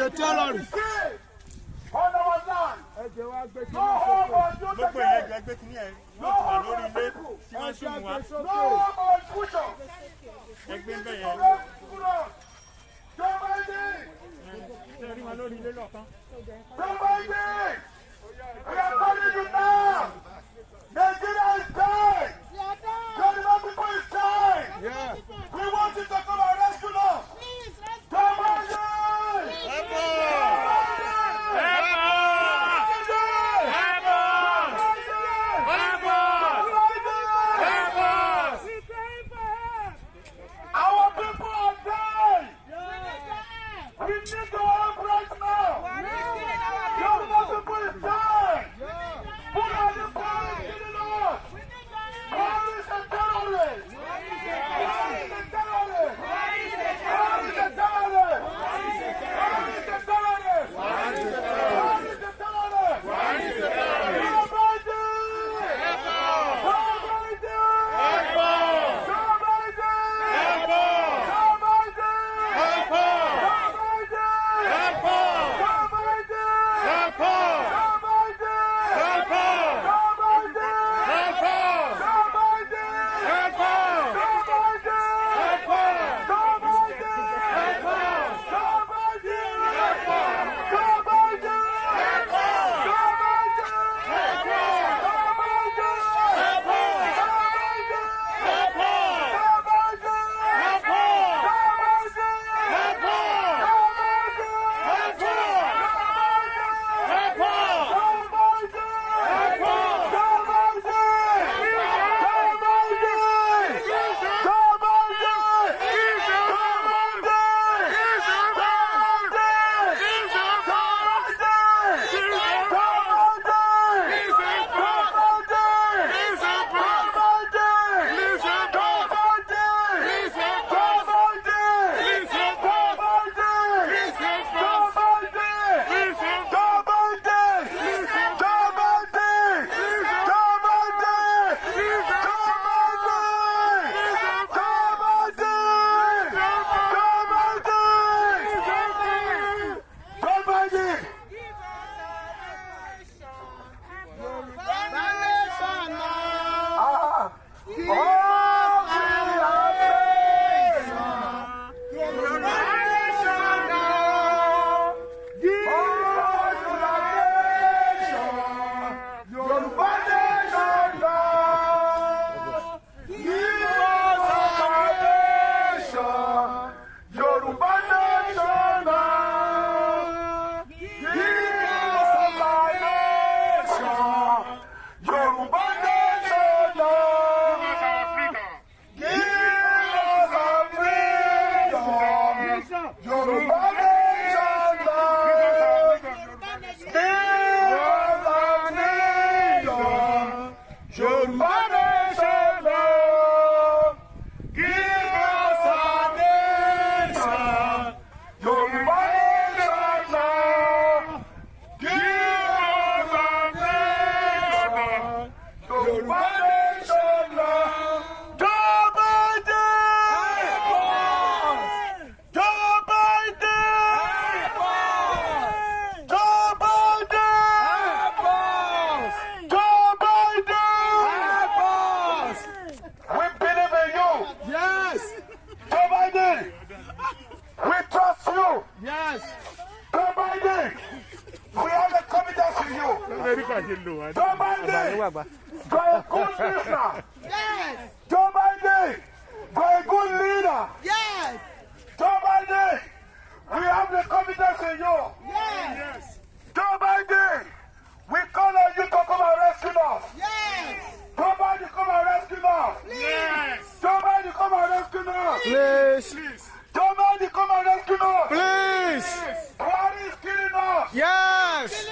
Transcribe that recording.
a terrorist. On our land. No home or no we are calling you now. Nigeria is dying. Yoruba people is dying. Yeah. We want you to come and rescue us. Our people are dying. We need to help right now. Yoruba people is dying. Who are the police killing us? Police and terrorists. Police and terrorists. Police and terrorists. Police and terrorists. Police and terrorists. Joe Biden, you're a good listener. Yes. Joe Biden, you're a good leader. Yes. Joe Biden, we have the confidence in you. Yes. Joe Biden, we call on you to come and rescue us. Yes. Joe Biden, come and rescue us. Yes. Joe Biden, come and rescue us. Please. Joe Biden, come and rescue us. Please. Buhari is killing us. Yes.